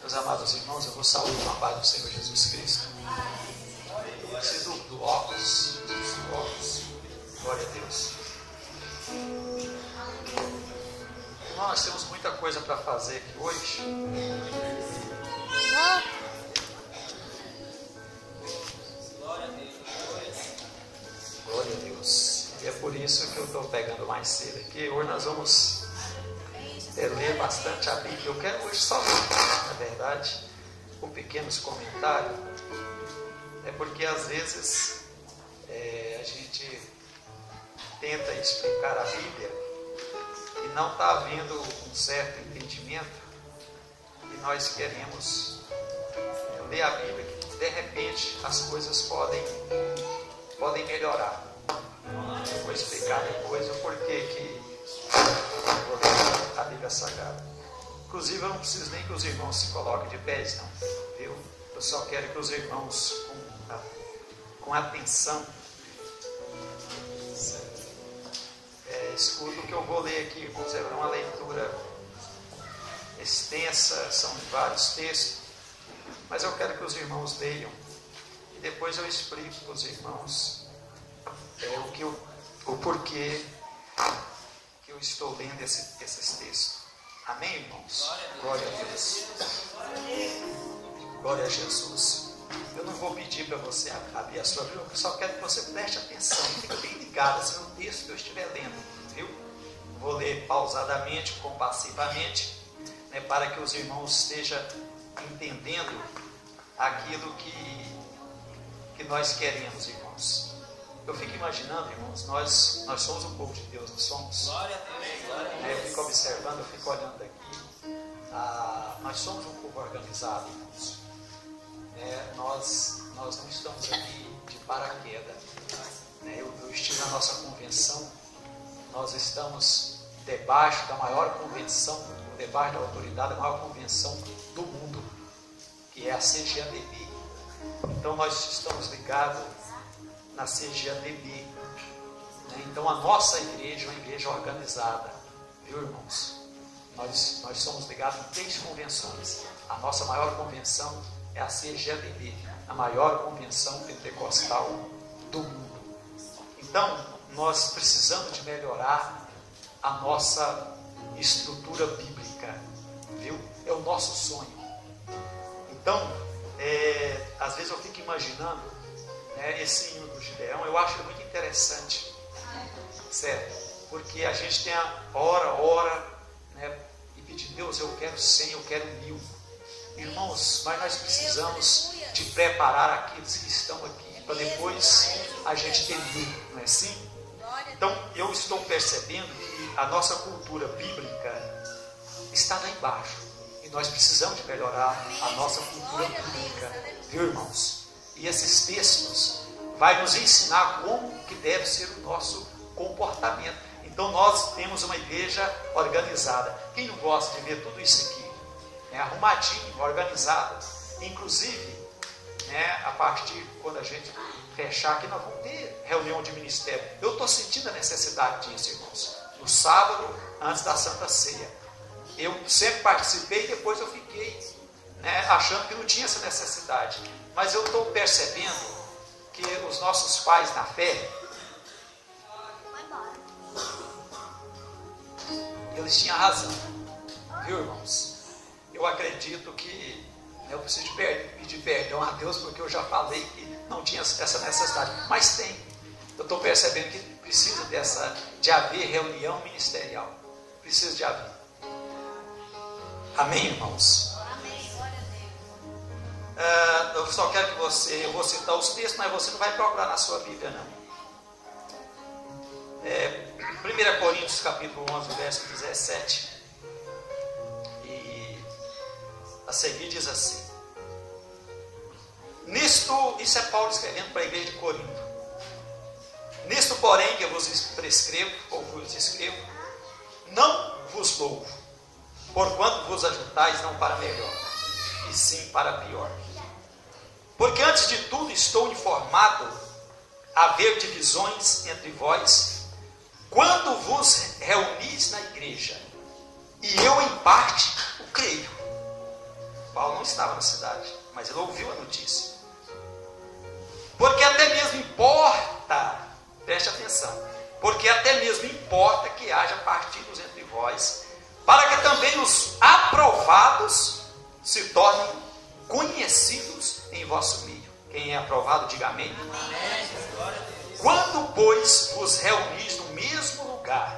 Meus amados irmãos, eu vou saudar com a paz do Senhor Jesus Cristo. Eu preciso do óculos. Glória a Deus. Nós temos muita coisa para fazer aqui hoje. Glória a Deus. E é por isso que eu estou pegando mais cedo aqui. Hoje nós vamos ler bastante a Bíblia. Eu quero hoje só ler, na verdade, com pequenos comentários. É porque às vezes a gente tenta explicar a Bíblia e não está havendo um certo entendimento, e nós queremos ler a Bíblia, que de repente as coisas podem melhorar. Eu vou explicar depois o porquê que vou ler a Bíblia Sagrada. Inclusive eu não preciso nem que os irmãos se coloquem de pés, não, viu? Eu só quero que os irmãos com atenção escutem o que eu vou ler aqui. Irmãos, é uma leitura extensa, são vários textos, mas eu quero que os irmãos leiam e depois eu explico para os irmãos o porquê que eu estou lendo esses textos. Amém, irmãos? Glória a Deus. Glória a Jesus. Eu não vou pedir para você abrir a sua Bíblia, eu só quero que você preste atenção, fique bem ligado assim, no texto que eu estiver lendo, viu? Vou ler pausadamente, compassivamente, né, para que os irmãos estejam entendendo aquilo que nós queremos, irmãos. Eu fico imaginando, irmãos, nós somos um povo de Deus, não somos? Glória a Deus. Eu fico observando, eu fico olhando daqui. Nós somos um povo organizado, irmãos. Nós não estamos aqui de paraquedas. Eu estive na nossa convenção, nós estamos debaixo da maior convenção, debaixo da autoridade da maior convenção do mundo, que é a CGADB. Então nós estamos ligados na CGADB. Então a nossa igreja é uma igreja organizada, viu, irmãos? Nós somos ligados em 3 convenções. A nossa maior convenção é a CGADB, a maior convenção pentecostal do mundo. Então, nós precisamos de melhorar a nossa estrutura bíblica, viu? É o nosso sonho. Então, às vezes eu fico imaginando, esse hino do Gideão, eu acho muito interessante, certo? Porque a gente tem a ora, e pedir, Deus, eu quero 100, eu quero 1000. Irmãos, mas nós precisamos de preparar aqueles que estão aqui, para depois a gente ter 1000, não é assim? Então, eu estou percebendo que a nossa cultura bíblica está lá embaixo, e nós precisamos de melhorar a nossa cultura bíblica, viu, irmãos? E esses textos vai nos ensinar como que deve ser o nosso comportamento. Então, nós temos uma igreja organizada. Quem não gosta de ver tudo isso aqui? Arrumadinho, organizado. Inclusive, a partir de quando a gente fechar aqui, nós vamos ter reunião de ministério. Eu estou sentindo a necessidade disso, irmãos. No sábado, antes da Santa Ceia. Eu sempre participei e depois eu fiquei achando que não tinha essa necessidade. Mas eu estou percebendo que os nossos pais na fé, eles tinham razão. Viu, irmãos? Eu acredito que eu preciso pedir perdão a Deus, porque eu já falei que não tinha essa necessidade, mas tem. Eu estou percebendo que precisa de haver reunião ministerial. Precisa de haver. Amém, irmãos? Amém, glória a Deus. Eu só quero que eu vou citar os textos, mas você não vai procurar na sua Bíblia, não. 1 Coríntios capítulo 11, verso 17. A seguir diz assim: isso é Paulo escrevendo para a igreja de Corinto. Nisto, porém, que eu vos prescrevo, ou vos escrevo, não vos louvo, porquanto vos ajuntais não para melhor, e sim para pior. Porque antes de tudo estou informado haver divisões entre vós, quando vos reunis na igreja, e eu em parte o creio. Paulo não estava na cidade, mas ele ouviu a notícia. Porque até mesmo importa, preste atenção, porque até mesmo importa que haja partidos entre vós, para que também os aprovados se tornem conhecidos em vosso meio. Quem é aprovado, diga amém. Quando, pois, vos reunis no mesmo lugar,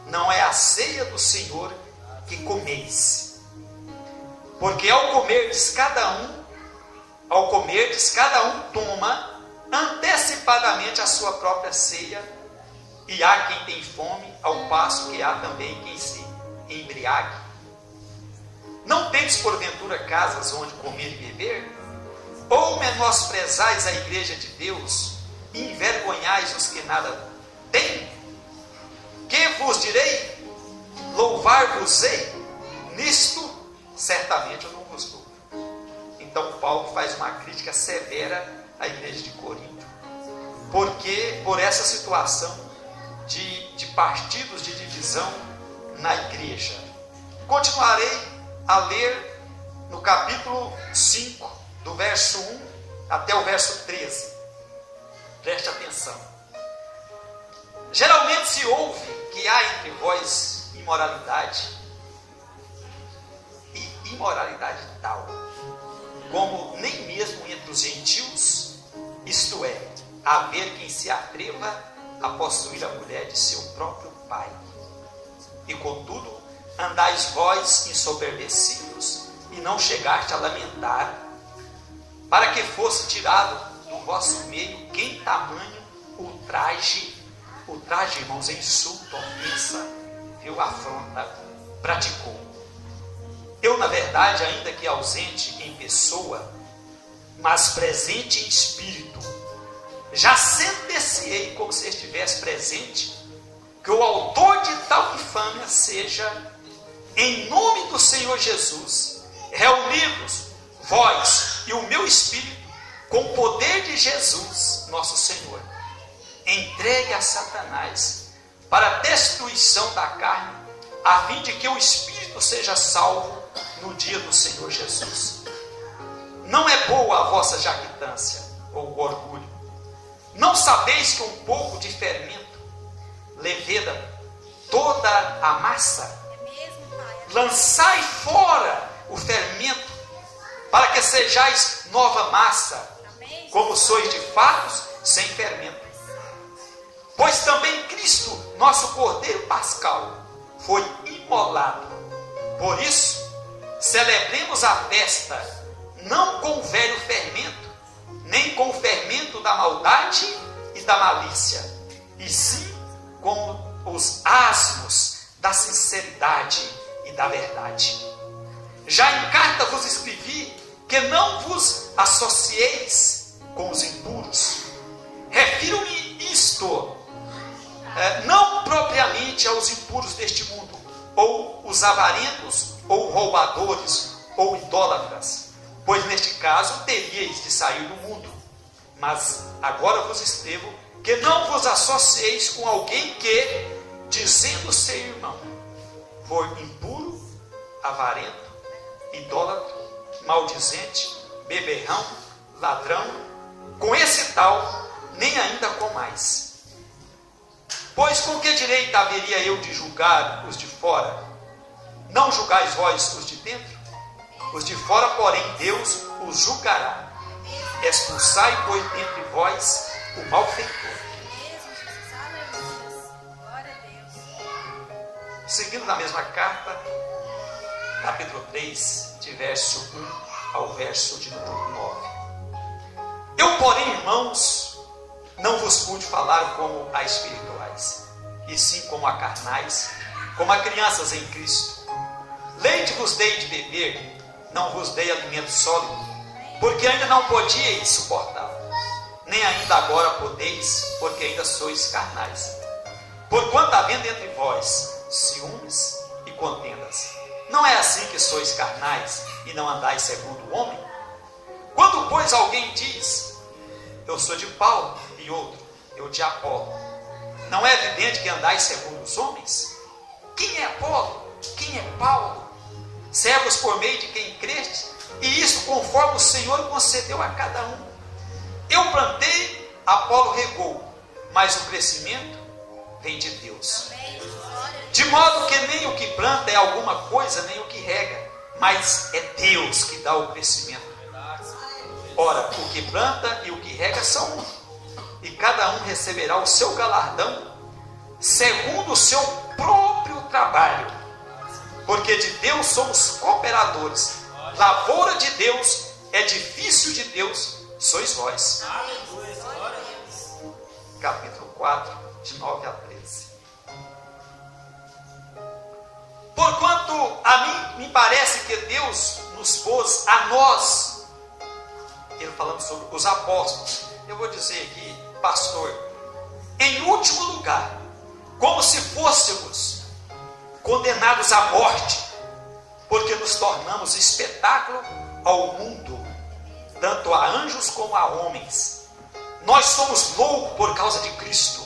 não é a ceia do Senhor que comeis. Porque ao comerdes cada um toma antecipadamente a sua própria ceia, e há quem tem fome, ao passo que há também quem se embriague. Não tendes porventura casas onde comer e beber? Ou menosprezais a igreja de Deus, e envergonhais os que nada têm? Que vos direi? Louvar-vos-ei? Nisto certamente eu não vos louvo. Então Paulo faz uma crítica severa à igreja de Corinto, porque por essa situação de partidos de divisão na igreja. Continuarei a ler no capítulo 5, do verso 1 até o verso 13. Preste atenção. Geralmente se ouve que há entre vós imoralidade, e imoralidade tal, como nem mesmo entre os gentios, isto é, haver quem se atreva a possuir a mulher de seu próprio pai. E contudo, andais vós ensoberbecidos, e não chegaste a lamentar, para que fosse tirado do vosso meio quem tamanho ultraje, irmãos, é insulto, ofensa, viu, afronta, praticou. Eu, na verdade, ainda que ausente em pessoa, mas presente em espírito, já sentenciei, como se estivesse presente, que o autor de tal infâmia seja, em nome do Senhor Jesus, reunidos, vós e o meu espírito, com o poder de Jesus, nosso Senhor, entregue a Satanás para a destruição da carne, a fim de que o espírito seja salvo no dia do Senhor Jesus. Não é boa a vossa jactância ou orgulho. Não sabeis que um pouco de fermento leveda toda a massa? Lançai fora o fermento, para que sejais nova massa, como sois de fato sem fermento. Pois também Cristo, nosso Cordeiro Pascal, foi imolado. Por isso, celebremos a festa, não com o velho fermento, nem com o fermento da maldade e da malícia, e sim com os asmos da sinceridade e da verdade. Já em carta vos escrevi que não vos associeis com os impuros. Refiro-me isto, não propriamente aos impuros deste mundo, ou os avarentos, ou roubadores, ou idólatras, pois neste caso teríeis de sair do mundo. Mas agora vos escrevo que não vos associeis com alguém que, dizendo ser irmão, for impuro, avarento, idólatra, maldizente, beberrão, ladrão, com esse tal nem ainda com mais. Pois com que direito haveria eu de julgar os de fora? Não julgais vós os de dentro? Os de fora, porém, Deus os julgará. Expulsai, pois, dentre vós o malfeitor. Seguindo na mesma carta, capítulo 3, de verso 1 ao verso de número 9. Eu, porém, irmãos, não vos pude falar como a espirituais, e sim como a carnais, como a crianças em Cristo. Leite vos dei de beber, não vos dei alimento sólido, porque ainda não podíeis suportá-lo, nem ainda agora podeis, porque ainda sois carnais. Porquanto havendo entre vós ciúmes e contendas, não é assim que sois carnais e não andais segundo o homem? Quando, pois, alguém diz, eu sou de Paulo, e outro, eu de Apolo, não é evidente que andais segundo os homens? Quem é Apolo? Quem é Paulo? servos por meio de quem creste, e isso conforme o Senhor concedeu a cada um. Eu plantei, Apolo regou, mas o crescimento vem de Deus. De modo que nem o que planta é alguma coisa, nem o que rega, mas é Deus que dá o crescimento. Ora, o que planta e o que rega são um, e cada um receberá o seu galardão segundo o seu próprio trabalho, porque de Deus somos cooperadores. Lavoura de Deus, edifício de Deus sois vós. Capítulo 4, de 9 a 13. Porquanto a mim me parece que Deus nos pôs a nós, ele falando sobre os apóstolos, eu vou dizer aqui, pastor, em último lugar, como se fôssemos condenados à morte, porque nos tornamos espetáculo ao mundo, tanto a anjos como a homens. Nós somos loucos por causa de Cristo,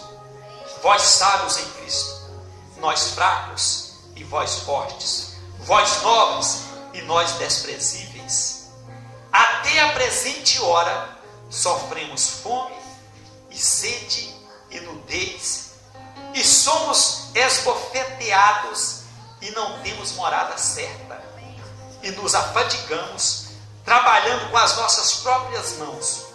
vós sábios em Cristo, nós fracos e vós fortes, vós nobres e nós desprezíveis. Até a presente hora sofremos fome e sede e nudez, e somos esbofeteados e não temos morada certa, e nos afadigamos trabalhando com as nossas próprias mãos.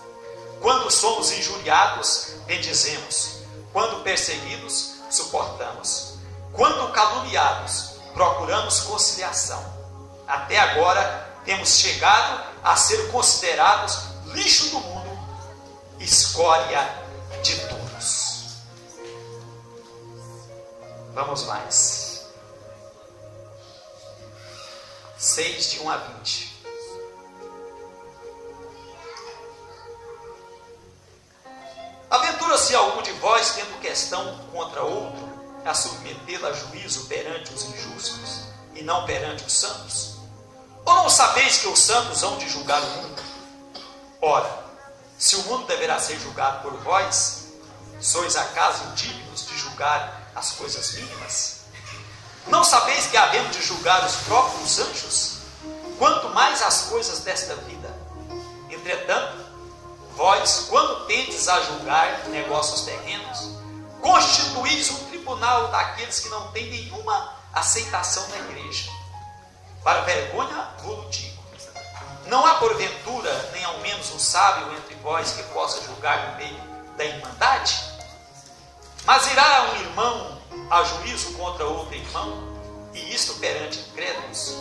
Quando somos injuriados, bendizemos; quando perseguidos, suportamos; quando caluniados, procuramos conciliação. Até agora temos chegado a ser considerados lixo do mundo, escória de todos. Vamos mais. 6, de 1 a 20. Aventura-se algum de vós, tendo questão contra outro, a submetê-la a juízo perante os injustos, e não perante os santos? Ou não sabeis que os santos hão de julgar o mundo? Ora, se o mundo deverá ser julgado por vós, sois acaso indignos de julgar as coisas mínimas? Não sabeis que havemos de julgar os próprios anjos, quanto mais as coisas desta vida? Entretanto, vós, quando tendes a julgar negócios terrenos, constituís um tribunal daqueles que não têm nenhuma aceitação na igreja. Para vergonha vos digo, não há porventura, nem ao menos um sábio entre vós que possa julgar no meio da irmandade? Mas irá um irmão a juízo contra outro irmão, e isto perante incrédulos?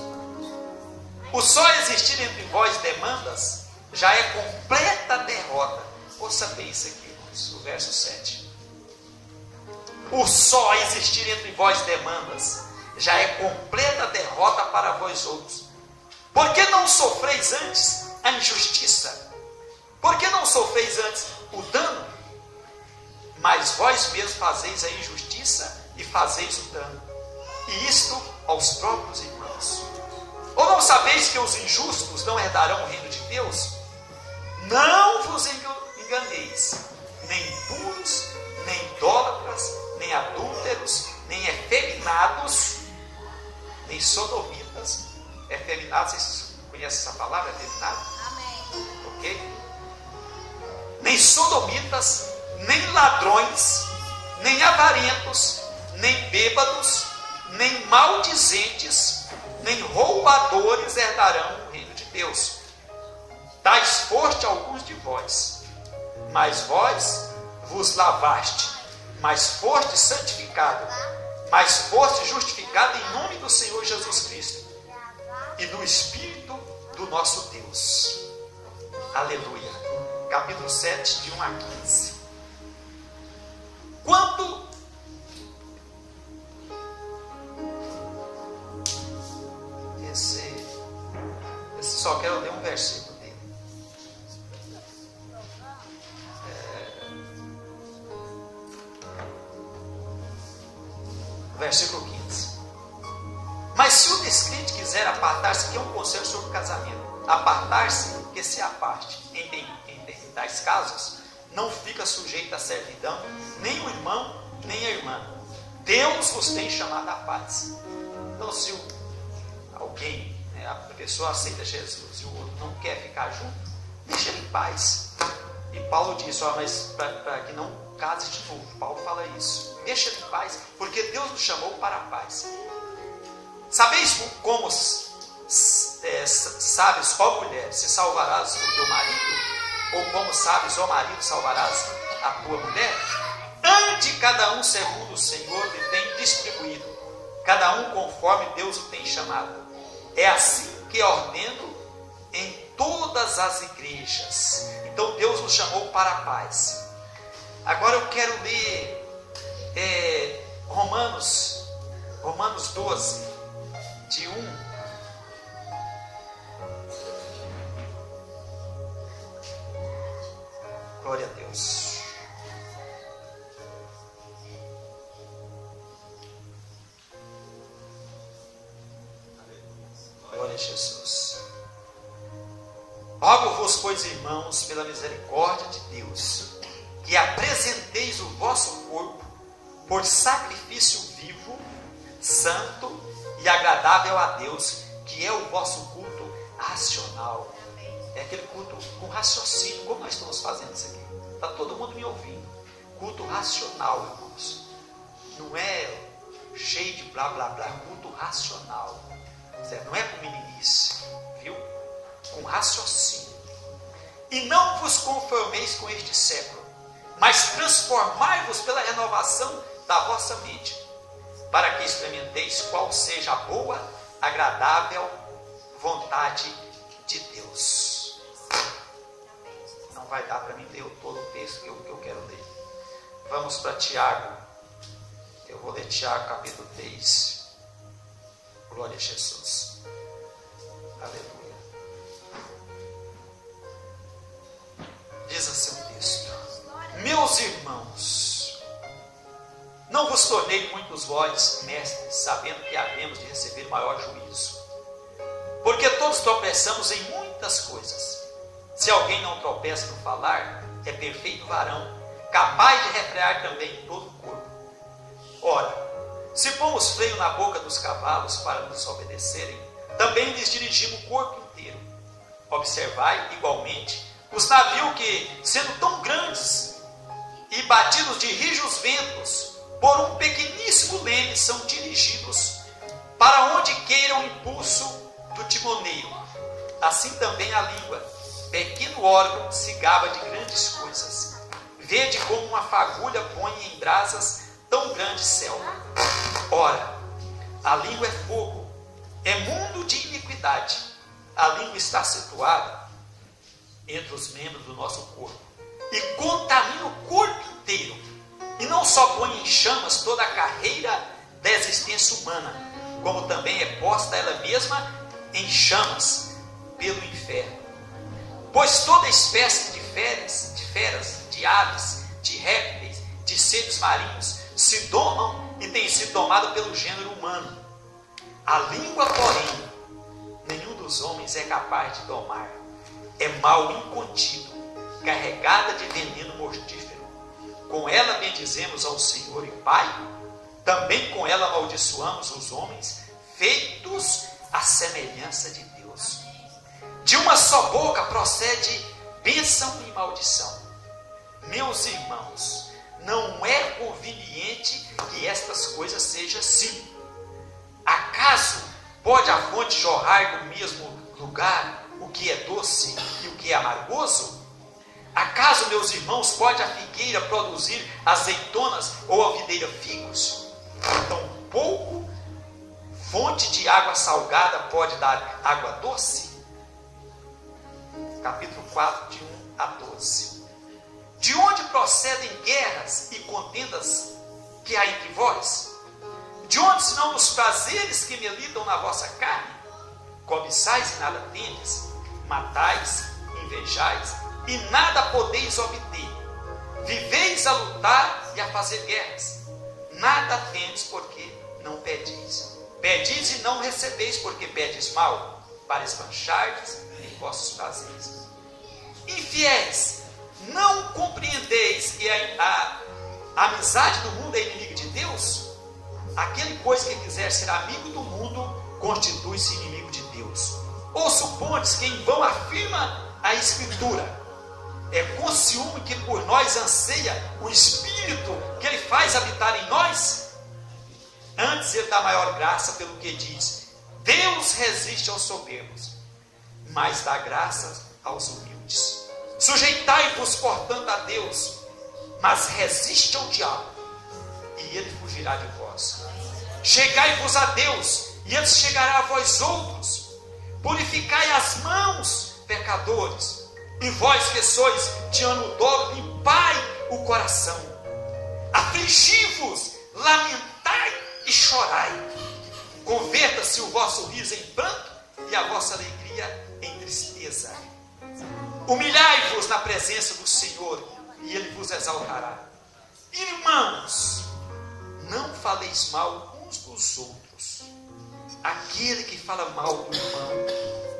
O só existir entre vós demandas já é completa derrota. Ouça bem isso aqui, irmãos, o verso 7. O só existir entre vós demandas já é completa derrota para vós outros. Por que não sofreis antes a injustiça? Por que não sofreis antes o dano? Mas vós mesmos fazeis a injustiça e fazeis o dano, e isto aos próprios irmãos. Ou não sabeis que os injustos não herdarão o reino de Deus? Não vos enganeis, nem impuros, nem idólatras, nem adúlteros, nem efeminados, nem sodomitas. Efeminados, vocês conhecem essa palavra, efeminado? Amém. Ok? Nem sodomitas, nem ladrões, nem avarentos, nem bêbados, nem maldizentes, nem roubadores herdarão o reino de Deus. Tais foste alguns de vós, mas vós vos lavaste, mas foste santificado, mas foste justificado em nome do Senhor Jesus Cristo e do Espírito do nosso Deus. Aleluia. Capítulo 7, de 1 a 15. Quando esse só quero ler um versículo dele. Versículo 15. Mas se o descrente quiser apartar-se, que é um conselho sobre o casamento, apartar-se, que se aparte. Em tais casos, não fica sujeito à servidão, nem o irmão, nem a irmã. Deus vos tem chamado à paz. Então, se alguém a pessoa aceita Jesus e o outro não quer ficar junto, deixa ele em paz. E Paulo diz, mas para que não case de novo, Paulo fala isso, deixa ele em paz, porque Deus nos chamou para a paz. Sabeis como sabes, ó mulher, se salvarás o teu marido? Ou como sabes, ó marido, salvarás a tua mulher? Ante cada um segundo o Senhor lhe tem distribuído, cada um conforme Deus o tem chamado. É assim que ordeno em todas as igrejas. Então Deus nos chamou para a paz. Agora eu quero ler Romanos 12, de 1. Glória a Deus. Glória a Jesus. Rogo-vos, pois, irmãos, pela misericórdia de Deus, que apresenteis o vosso corpo por sacrifício vivo, santo e agradável a Deus, que é o vosso culto racional. É aquele culto com raciocínio, como nós estamos fazendo isso aqui. Está todo mundo me ouvindo. Culto racional, irmãos. Não é cheio de blá blá blá, culto racional. Certo? Não é com meninice, viu? Com raciocínio. E não vos conformeis com este século, mas transformai-vos pela renovação da vossa mente, para que experimenteis qual seja a boa, agradável vontade de Deus. Não vai dar para mim ler todo o texto que eu quero ler. Vamos para Tiago. Eu vou ler Tiago capítulo 3. Glória a Jesus. Aleluia. Diz assim o texto: meus irmãos, não vos tornei muitos vós mestres, sabendo que havemos de receber maior juízo. Porque todos tropeçamos em muitas coisas. Se alguém não tropeça no falar, é perfeito varão, capaz de refrear também todo o corpo. Ora, se pomos freio na boca dos cavalos para nos obedecerem, também lhes dirigimos o corpo inteiro. Observai, igualmente, os navios que, sendo tão grandes e batidos de rijos ventos, por um pequeníssimo leme, são dirigidos para onde queira o impulso do timoneiro. Assim também a língua, pequeno órgão, se gaba de grandes coisas. Vede como uma fagulha põe em brasas tão grande selva. Ora, a língua é fogo, é mundo de iniquidade. A língua está situada entre os membros do nosso corpo e contamina o corpo inteiro. E não só põe em chamas toda a carreira da existência humana, como também é posta ela mesma em chamas pelo inferno. Pois toda espécie de feras, de aves, de répteis, de seres marinhos se domam e têm sido domados pelo gênero humano. A língua, porém, nenhum dos homens é capaz de domar. É mal incontido, carregada de veneno mortífero. Com ela bendizemos ao Senhor e Pai, também com ela amaldiçoamos os homens, feitos à semelhança de Deus. De uma só boca procede bênção e maldição. Meus irmãos, não é conveniente que estas coisas sejam assim. Acaso pode a fonte jorrar do mesmo lugar o que é doce e o que é amargoso? Acaso, meus irmãos, pode a figueira produzir azeitonas ou a videira figos? Então, pouco fonte de água salgada pode dar água doce? Capítulo 4, de 1 a 12. De onde procedem guerras e contendas que há entre vós? De onde senão dos prazeres que militam na vossa carne? Cobiçais e nada tendes, matais, invejais e nada podeis obter. Viveis a lutar e a fazer guerras. Nada tendes porque não pedis. Pedis e não recebeis porque pedes mal, para esbanchardes em vossos prazeres. Infiéis, não compreendeis que a amizade do mundo é inimiga de Deus? Aquele, pois, que quiser ser amigo do mundo, constitui-se inimigo de Deus. Ou supondes que em vão afirma a Escritura: é com ciúme que por nós anseia o Espírito que Ele faz habitar em nós? Antes Ele dá maior graça, pelo que diz: Deus resiste aos soberbos, mas dá graça aos humildes. Sujeitai-vos, portanto, a Deus, mas resiste ao diabo, e ele fugirá de vós. Chegai-vos a Deus, e ele chegará a vós outros. Purificai as mãos, pecadores, e vós que sois de ano dobro, limpai o coração. Afligi-vos, lamentai e chorai. Converta-se o vosso riso em pranto e a vossa alegria em tristeza. Humilhai-vos na presença do Senhor, e Ele vos exaltará. Irmãos, não faleis mal uns dos outros. Aquele que fala mal do irmão,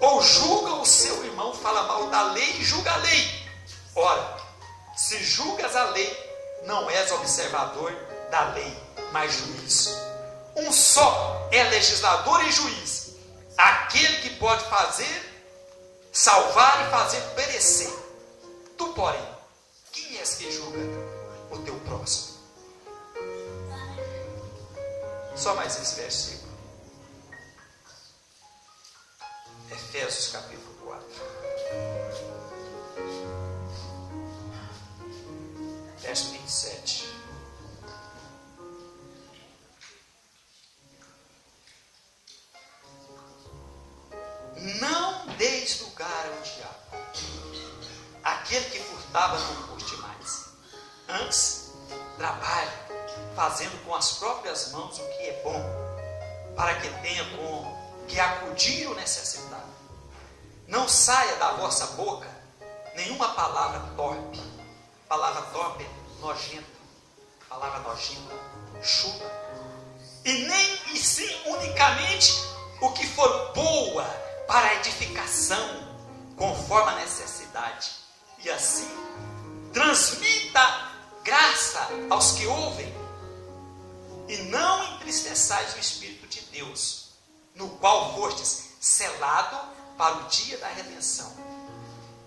ou julga o seu irmão, fala mal da lei e julga a lei. Ora, se julgas a lei, não és observador da lei, mas juiz. Um só é legislador e juiz, aquele que pode salvar e fazer perecer. Tu, porém, quem és que julga o teu próximo? Só mais esse versículo. Efésios capítulo 4. Verso 27. Não deis lugar ao diabo. Aquele que furtava não furte mais. Antes, trabalhe, fazendo com as próprias mãos o que é bom, para que tenha com que acudir o necessitado. Não saia da vossa boca nenhuma palavra torpe. Palavra torpe é nojenta. Palavra nojenta, chupa. E sim unicamente o que for boa para a edificação, conforme a necessidade. E assim, transmita graça aos que ouvem. E não entristeçais o Espírito de Deus, no qual fostes selado para o dia da redenção.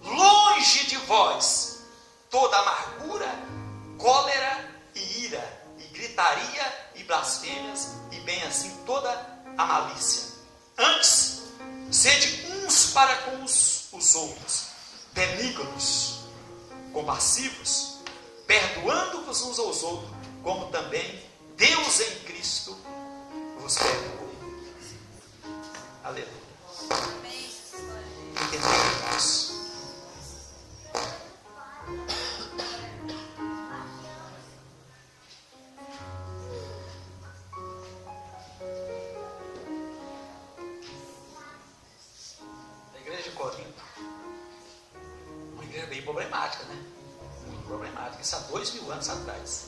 Longe de vós toda amargura, cólera e ira, e gritaria e blasfêmias, e bem assim toda a malícia. Antes, sede uns para com os outros, benignos, compassivos, perdoando-vos uns aos outros, como também Deus em Cristo vos perdoou. Aleluia. Entendemos. A igreja de Corinto, uma igreja bem problemática, né? Muito problemática. Isso há 2000 anos atrás.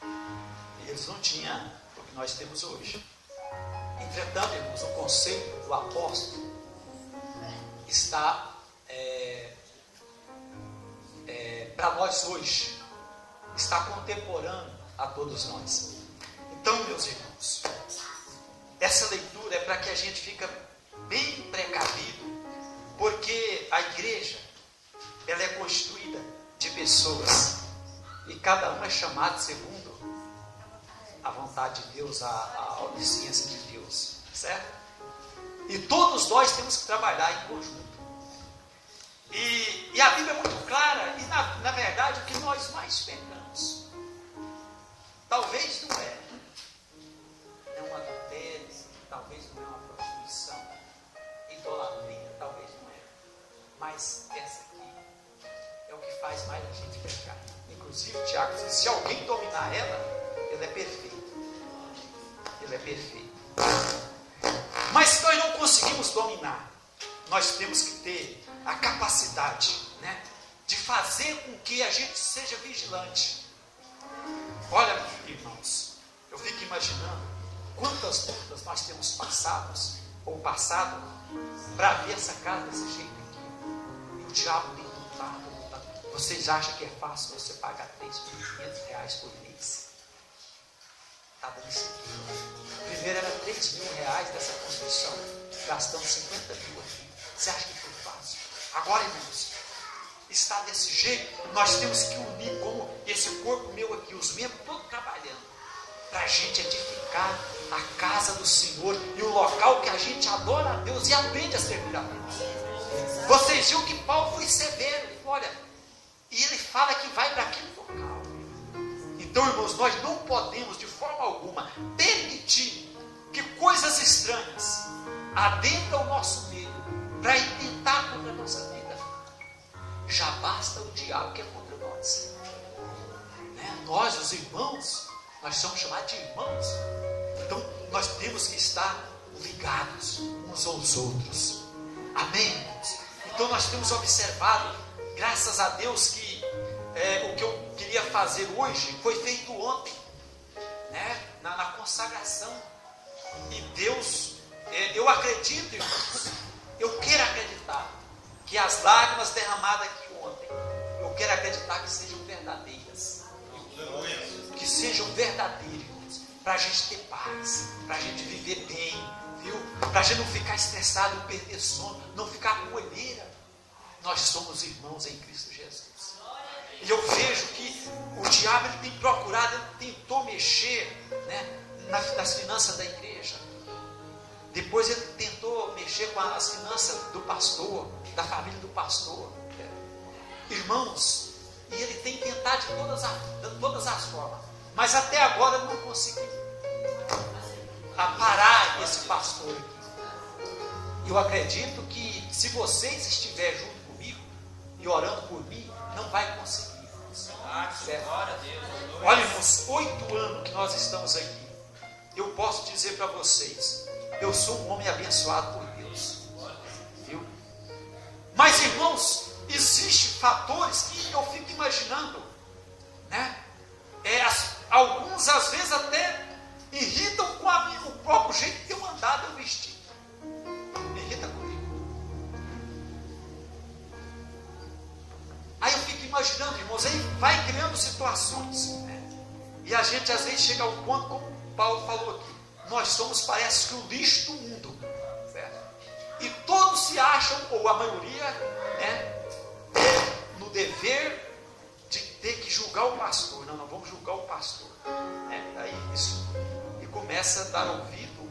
E eles não tinham o que nós temos hoje. Entretanto, irmãos, o conselho do apóstolo está para nós hoje, está contemporâneo a todos nós. Então, meus irmãos, essa leitura é para que a gente fique bem precavido, porque a igreja, ela é constituída de pessoas, e cada um é chamado segundo a vontade de Deus, a onisciência de Deus, certo? E todos nós temos que trabalhar em conjunto. E a Bíblia é muito clara, e na verdade o que nós mais pecamos, talvez não é um adultério, talvez não é uma prostituição, idolatria, talvez não é, mas essa aqui é o que faz mais a gente pecar. Inclusive, Tiago diz: se alguém dominar ela, ele é perfeito. Ele é perfeito. Mas se nós não conseguimos dominar, nós temos que ter a capacidade, né, de fazer com que a gente seja vigilante. Olha, irmãos, eu fico imaginando quantas lutas nós temos passado para ver essa casa desse jeito aqui. E o diabo tem lutado. Vocês acham que é fácil você pagar R$3.500 por mês? Está dando isso aqui. Primeiro era R$3.000 dessa construção. gastando 50 mil aqui. Você acha que foi fácil? Agora, irmãos, está desse jeito, nós temos que unir como esse corpo meu aqui, os membros todos trabalhando, para a gente edificar a casa do Senhor e o local que a gente adora a Deus e aprende a servir a Deus. Vocês viram que Paulo foi severo, olha, e ele fala que vai para aquele local. Então, irmãos, nós não podemos de forma alguma permitir que coisas estranhas adentrem o nosso meio para intentar contra a nossa vida. Já basta o diabo que é contra nós. Nós, os irmãos, nós somos chamados de irmãos. Então, nós temos que estar ligados uns aos outros. Amém, irmãos? Então, nós temos observado, graças a Deus, que o que eu queria fazer hoje foi feito ontem, na consagração. E Deus, eu acredito, irmãos, eu quero acreditar que as lágrimas derramadas aqui ontem, eu quero acreditar que sejam verdadeiras. Que sejam verdadeiras, para a gente ter paz, para a gente viver bem, viu? Para a gente não ficar estressado, não perder sono, não ficar com olheira. Nós somos irmãos em Cristo Jesus. E eu vejo que o diabo ele tem procurado, ele tentou mexer nas finanças da igreja. Depois ele tentou mexer com as finanças do pastor, da família do pastor. Irmãos, e ele tem tentado de todas as formas. Mas até agora ele não conseguiu parar esse pastor aqui. Eu acredito que se vocês estiverem junto comigo e orando por mim, não vai conseguir. Certo? Olha, irmãos, 8 anos que nós estamos aqui. Eu posso dizer para vocês, eu sou um homem abençoado por Deus. Viu? Mas, irmãos, existem fatores que eu fico imaginando, alguns às vezes até irritam com o próprio jeito que eu andava, eu vesti. Me irrita comigo. Aí eu fico imaginando, irmãos, aí vai criando situações. E a gente às vezes chega ao ponto, como Paulo falou aqui, nós somos, parece que o lixo do mundo. Certo? E todos se acham, ou a maioria, no dever de ter que julgar o pastor. Não vamos julgar o pastor. Aí isso. E começa a dar ouvido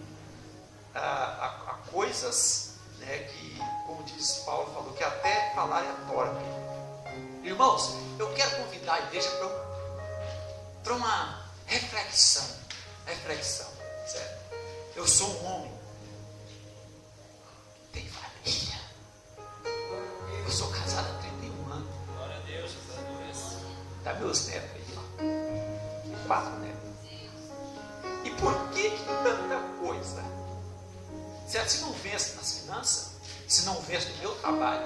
a coisas que, como diz Paulo, falou, que até falar é torpe. Irmãos, eu quero convidar a igreja para uma reflexão. Certo? Eu sou um homem, tenho família. Eu sou casado há 31 anos. Glória a Deus. Está meus netos aí, ó. 4 netos. E por que tanta coisa? Se não vence nas finanças, se não vence no meu trabalho,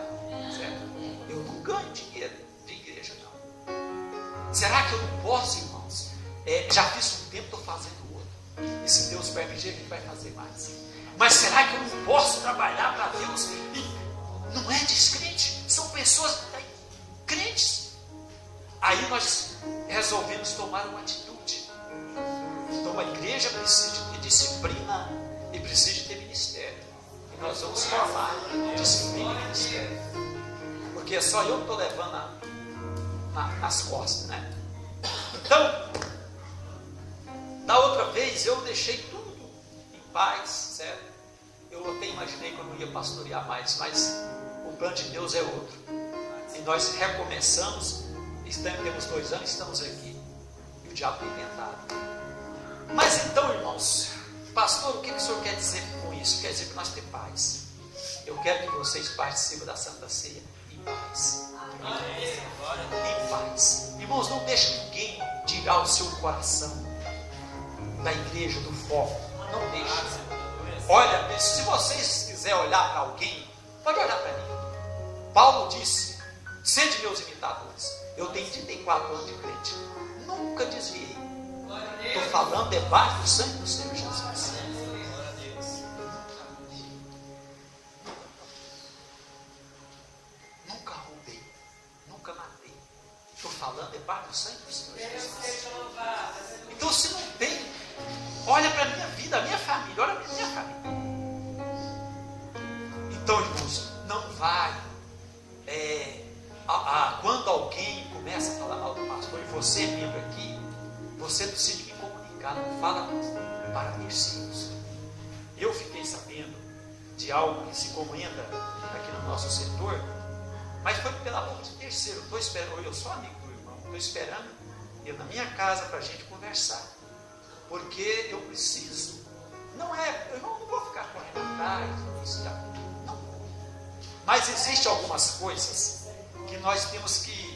certo? Eu não ganho dinheiro de igreja, não. Será que eu não posso, irmãos? Já fiz um tempo, estou fazendo outro. E se Deus permitir, a gente vai fazer mais. Mas será que eu não posso trabalhar para Deus? E não é descrente, são pessoas crentes. Aí nós resolvemos tomar uma atitude. Então a igreja precisa de ter disciplina e precisa de ter ministério. E nós vamos falar disciplina e ministério. Porque é só eu que estou levando nas costas, Então, da outra vez eu deixei tudo em paz, certo? Eu até imaginei que eu não ia pastorear mais, mas o plano de Deus é outro. E nós recomeçamos, temos 2 anos, estamos aqui. E o diabo tem tentado. Mas então, irmãos, pastor, o que o senhor quer dizer com isso? Quer dizer que nós temos paz. Eu quero que vocês participem da Santa Ceia em paz. Em paz. Irmãos, não deixe ninguém tirar o seu coração da igreja, do foco. Não deixe. Olha, se vocês quiserem olhar para alguém, pode olhar para mim. Paulo disse, sede meus imitadores. Eu tenho 34 anos de crente. Nunca desviei. Estou falando debaixo do sangue do Senhor Jesus. Nunca roubei. Nunca matei. Estou falando debaixo do sangue do Senhor Jesus. Então, se não tem, olha para a minha vida, a minha família, olha para a minha família. você é membro aqui, você decide me comunicar, não fala para terceiros. Eu fiquei sabendo de algo que se comenta aqui no nosso setor, mas foi pela boca de terceiro. Estou esperando, eu sou amigo do irmão, estou esperando ele na minha casa para a gente conversar, porque eu preciso. Eu não vou ficar correndo atrás, não. Mas existem algumas coisas que nós temos que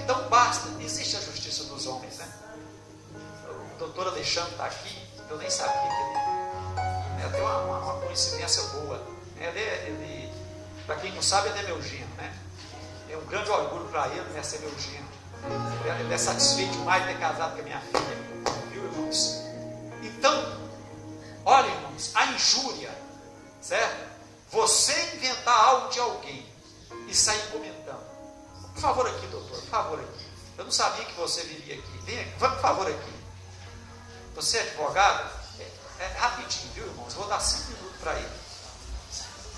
não basta. Existe a justiça dos homens, né? O doutor Alexandre está aqui, eu nem sabia que ele tem uma coincidência boa. Ele, para quem não sabe, ele é meu genro, né? É um grande orgulho para ele, né, ser meu genro. Ele é satisfeito demais de ter casado com a minha filha, viu, irmãos? Então, olha, irmãos, a injúria, certo? Você inventar algo de alguém e sair comentando. Por favor aqui, doutor, por favor aqui. Eu não sabia que você viria aqui. Vem aqui, por favor aqui. Você é advogado? É rapidinho, viu, irmãos? Eu vou dar 5 minutos para ele.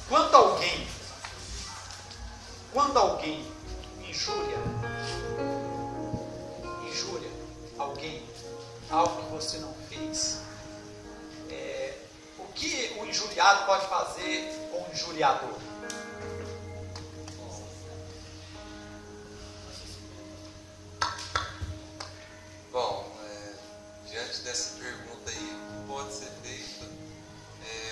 Quando alguém injúria alguém, algo que você não fez, o que o injuriado pode fazer com o injuriador? Bom, diante dessa pergunta aí, o que pode ser feito?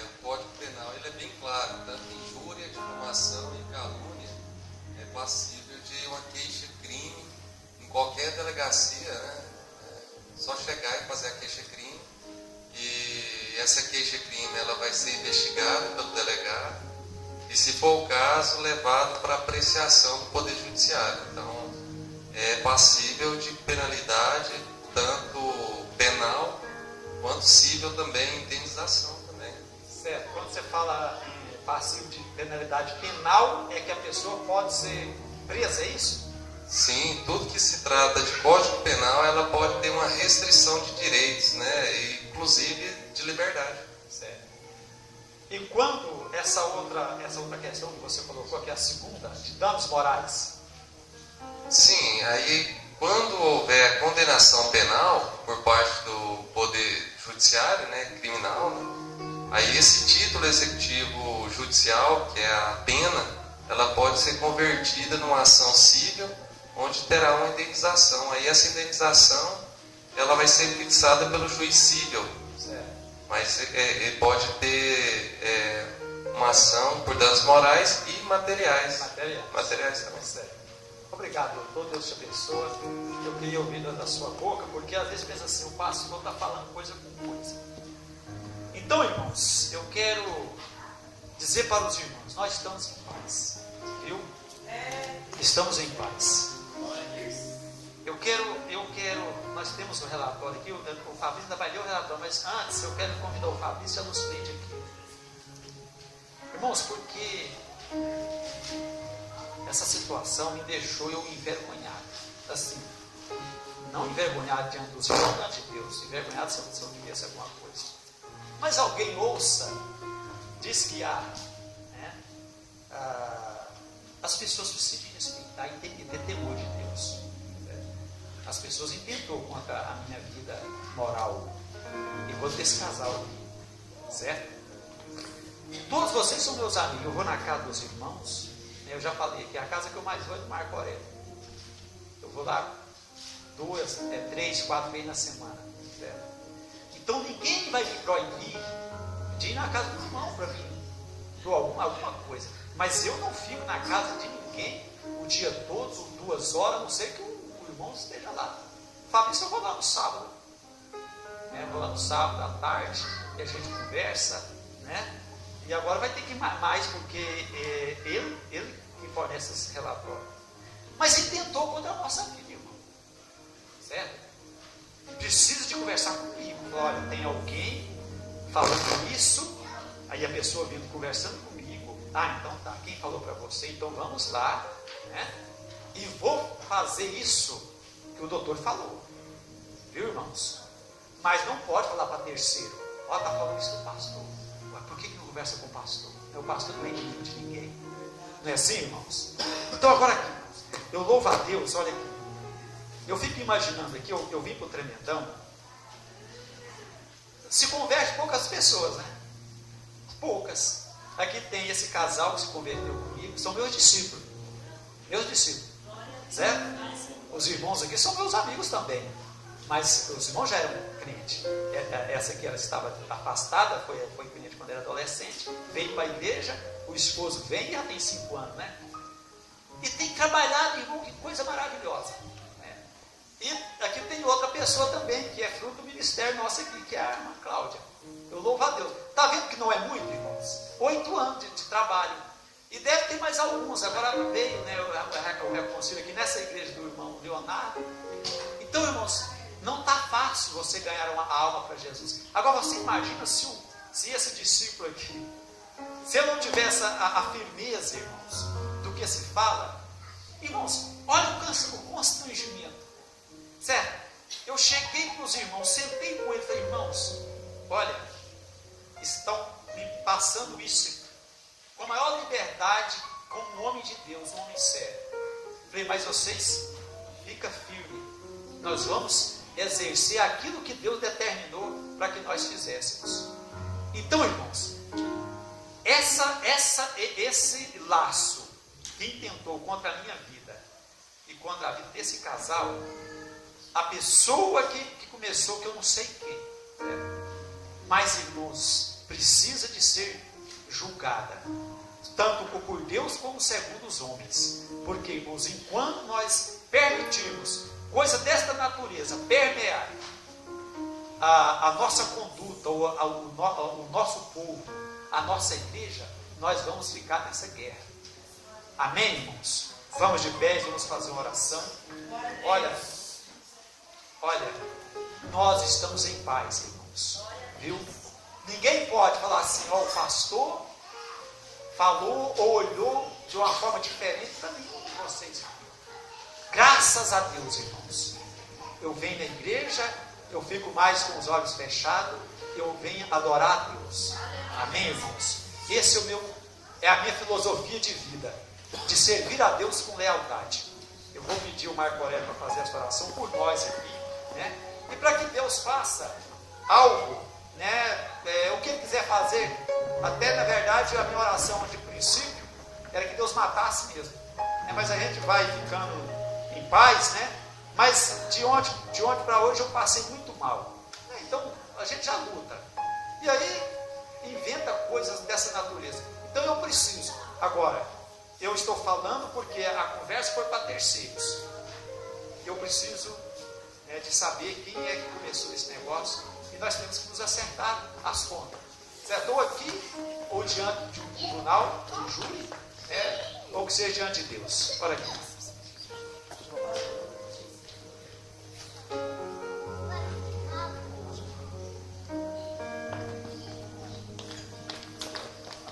O Código Penal ele é bem claro, tanto injúria, difamação e calúnia é passível de uma queixa-crime em qualquer delegacia, né? Só chegar e fazer a queixa-crime, e essa queixa-crime ela vai ser investigada pelo delegado e, se for o caso, levado para apreciação do Poder Judiciário. Então, é passível de penalidade, tanto penal quanto civil também, indenização também. Certo. Quando você fala em passível de penalidade penal, é que a pessoa pode ser presa, é isso? Sim, tudo que se trata de Código Penal, ela pode ter uma restrição de direitos, né? E, inclusive de liberdade. Certo. E quando essa outra questão que você colocou, que é a segunda, de danos morais? Sim, aí quando houver condenação penal por parte do Poder Judiciário, né, criminal, né, aí esse título executivo judicial, que é a pena, ela pode ser convertida numa ação civil, onde terá uma indenização. Aí essa indenização ela vai ser fixada pelo juiz civil. Certo. Mas ele pode ter uma ação por danos morais e materiais. Materiais também. Certo. Obrigado, doutor. Deus te abençoe. Eu queria ouvir da sua boca, porque às vezes pensa assim, o pastor está falando coisa com coisa. Então, irmãos, eu quero dizer para os irmãos, nós estamos em paz. Viu? Estamos em paz. Nós temos um relatório aqui, o Fabrício ainda vai ler o relatório, mas antes eu quero convidar o Fabrício a nos prende aqui. Irmãos, porque essa situação me deixou eu envergonhado. Assim, não envergonhado diante dos irmãos, diante de Deus, envergonhado se eu tivesse alguma coisa. Mas alguém ouça, diz que as pessoas precisam respeitar e ter temor de Deus. As pessoas intentou contra a minha vida moral enquanto desse casal aqui, certo? Todos vocês são meus amigos. Eu vou na casa dos irmãos, eu já falei que a casa que eu mais vou é do Marco Aurélio. Eu vou lá 2, 3, 4 vezes na semana, certo? Então ninguém vai me proibir de ir na casa do irmão para mim, por alguma coisa. Mas eu não fico na casa de ninguém o dia todo, 2 horas, a não ser que o irmão esteja lá. Fabrício, eu vou lá no sábado. Vou lá no sábado à tarde, e a gente conversa, né? E agora vai ter que ir mais, porque ele que fornece esse relatório. Mas ele tentou contra a nossa vida, irmão. Certo? Precisa de conversar comigo. Olha, tem alguém falando isso, aí a pessoa vindo conversando comigo. Então tá, quem falou para você? Então vamos lá, né? E vou fazer isso que o doutor falou. Viu, irmãos? Mas não pode falar para terceiro. Está falando isso do pastor. Mas por que não conversa com o pastor? O pastor não é inimigo de ninguém. Não é assim, irmãos? Então agora aqui, irmãos, eu louvo a Deus, olha aqui. eu fico imaginando aqui, eu vim para o Tremendão, se converte poucas pessoas, né? Poucas. Aqui tem esse casal que se converteu comigo, são meus discípulos. Certo? Os irmãos aqui são meus amigos também. Mas os irmãos já eram crentes. Essa aqui, ela estava afastada, foi crente quando era adolescente, veio para a igreja, o esposo vem e já tem 5 anos, né? E tem trabalhado, irmão, que coisa maravilhosa. Né? E aqui tem outra pessoa também, que é fruto do ministério nosso aqui, que é a irmã Cláudia. Eu louvo a Deus. Está vendo que não é muito, irmãos? 8 anos de trabalho. E deve ter mais alguns. Agora veio, né, o reconcílio aqui nessa igreja do irmão Leonardo. Então, irmãos, não está fácil você ganhar uma alma para Jesus. Agora você imagina se esse discípulo aqui, se ele não tivesse a firmeza, irmãos, do que se fala. Irmãos, olha o constrangimento. Certo? Eu cheguei para os irmãos, sentei com eles e falei, irmãos, olha, estão me passando isso com a maior liberdade, como um homem de Deus, um homem sério. Falei, mas vocês, fica firme. Nós vamos exercer aquilo que Deus determinou para que nós fizéssemos. Então, irmãos, esse laço que intentou contra a minha vida e contra a vida desse casal, a pessoa que começou, que eu não sei quem, mas, irmãos, precisa de ser julgada, tanto por Deus como segundo os homens. Porque, irmãos, enquanto nós permitirmos coisa desta natureza permear a nossa conduta, o nosso povo, a nossa igreja, nós vamos ficar nessa guerra. Amém, irmãos? Vamos de pé, vamos fazer uma oração. Olha, nós estamos em paz, irmãos. Viu? Ninguém pode falar assim, ó, o pastor falou ou olhou de uma forma diferente para nenhum de vocês. Graças a Deus, irmãos. Eu venho na igreja, eu fico mais com os olhos fechados, eu venho adorar a Deus. Amém, irmãos? Esse é a minha filosofia de vida, de servir a Deus com lealdade. Eu vou pedir o Marco Aurélio para fazer essa oração por nós aqui, né? E para que Deus faça algo, né? O que Ele quiser fazer. Até, na verdade, a minha oração de princípio era que Deus matasse mesmo, né? Mas a gente vai ficando em paz, né? Mas de ontem para hoje eu passei muito mal, né? Então a gente já luta, e aí inventa coisas dessa natureza. Então eu preciso, agora, eu estou falando porque a conversa foi para terceiros. Eu preciso, né, de saber quem é que começou esse negócio, e nós temos que nos acertar as contas. Certo? Ou aqui, ou diante de um tribunal, de um júri, né, ou que seja diante de Deus. Olha aqui.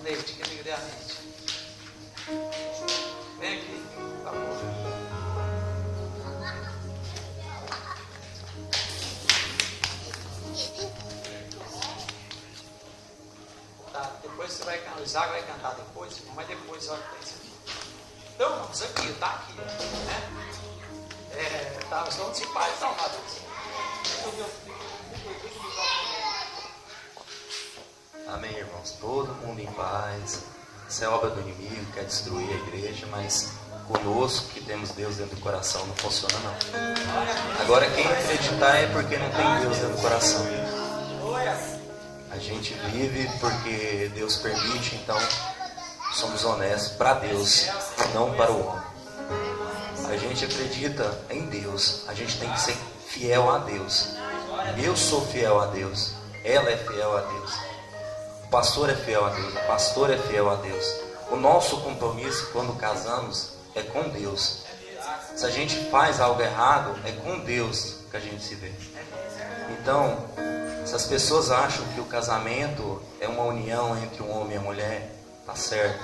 Neide, que alegria a Neide. Vem aqui, por favor. Tá, depois você vai cantar, o Isaac vai cantar depois, mas depois olha para isso aqui. Então, vamos aqui, tá aqui, né? Tá, nós vamos em paz, tá, Matheus? Amém, irmãos? Todo mundo em paz. Isso é obra do inimigo, quer destruir a igreja, mas conosco, que temos Deus dentro do coração, não funciona não. Agora, quem acreditar é porque não tem Deus dentro do coração. A gente vive porque Deus permite, então somos honestos para Deus, não para o homem. A gente acredita em Deus, a gente tem que ser fiel a Deus. Eu sou fiel a Deus, ela é fiel a Deus. O pastor é fiel a Deus, a pastora é fiel a Deus. O nosso compromisso quando casamos é com Deus. Se a gente faz algo errado, é com Deus que a gente se vê. Então, se as pessoas acham que o casamento é uma união entre um homem e a mulher, tá certo.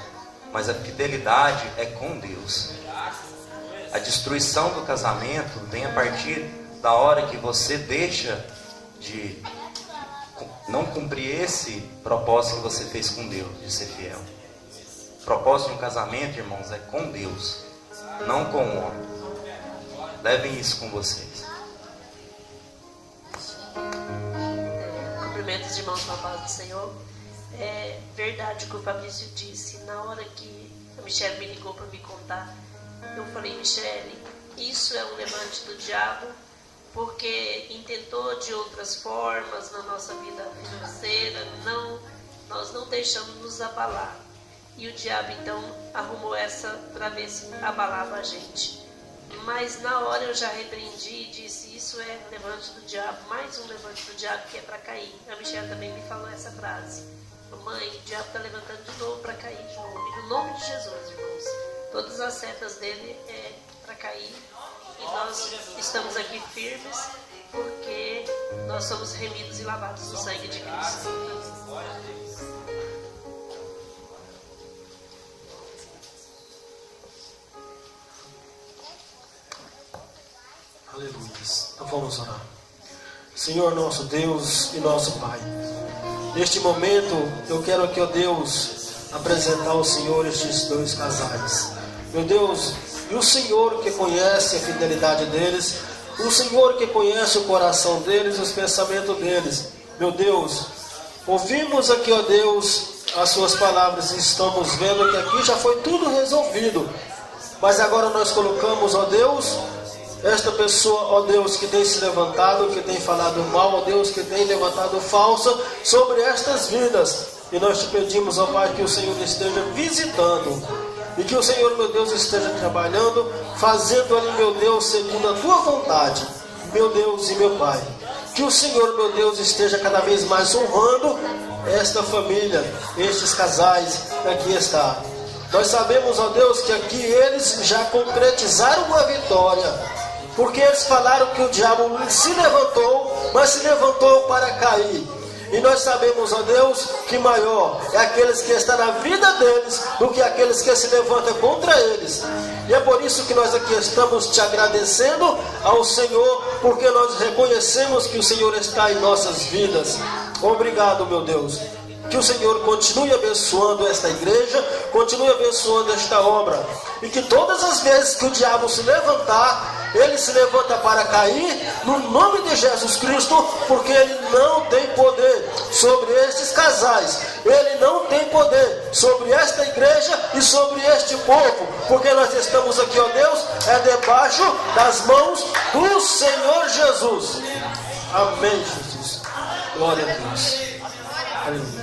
Mas a fidelidade é com Deus. A destruição do casamento vem a partir da hora que você deixa de não cumprir esse propósito que você fez com Deus, de ser fiel. O propósito de um casamento, irmãos, é com Deus, não com o homem. Levem isso com vocês. Cumprimentos, irmãos, na paz do Senhor. É verdade o que o Fabrício disse. Na hora que a Michele me ligou para me contar, eu falei: Michele, isso é um levante do diabo, porque intentou de outras formas na nossa vida financeira, nós não deixamos nos abalar. E o diabo então arrumou essa para ver se abalava a gente. Mas na hora eu já repreendi e disse: isso é levante do diabo, mais um levante do diabo que é para cair. A Michelle também me falou essa frase: mãe, o diabo está levantando de novo para cair de novo. E no nome de Jesus, irmãos, todas as setas dele é para cair. E nós estamos aqui firmes porque nós somos remidos e lavados no sangue de Cristo. Aleluia. Então vamos orar. Senhor nosso Deus e nosso Pai, neste momento eu quero aqui, ó Deus, apresentar ao Senhor estes dois casais. Meu Deus, e o Senhor que conhece a fidelidade deles, o Senhor que conhece o coração deles, os pensamentos deles. Meu Deus, ouvimos aqui, ó Deus, as suas palavras e estamos vendo que aqui já foi tudo resolvido. Mas agora nós colocamos, ó Deus, esta pessoa, ó Deus, que tem se levantado, que tem falado mal, ó Deus, que tem levantado falsa sobre estas vidas. E nós te pedimos, ó Pai, que o Senhor esteja visitando. E que o Senhor, meu Deus, esteja trabalhando, fazendo ali, meu Deus, segundo a tua vontade, meu Deus e meu Pai. Que o Senhor, meu Deus, esteja cada vez mais honrando esta família, estes casais que aqui está. Nós sabemos, ó Deus, que aqui eles já concretizaram a vitória. Porque eles falaram que o diabo se levantou, mas se levantou para cair. E nós sabemos, ó Deus, que maior é aqueles que estão na vida deles do que aqueles que se levantam contra eles. E é por isso que nós aqui estamos te agradecendo ao Senhor, porque nós reconhecemos que o Senhor está em nossas vidas. Obrigado, meu Deus. Que o Senhor continue abençoando esta igreja, continue abençoando esta obra. E que todas as vezes que o diabo se levantar, ele se levanta para cair, no nome de Jesus Cristo, porque ele não tem poder sobre estes casais. Ele não tem poder sobre esta igreja e sobre este povo, porque nós estamos aqui, ó Deus, debaixo das mãos do Senhor Jesus. Amém, Jesus. Glória a Deus. Aleluia.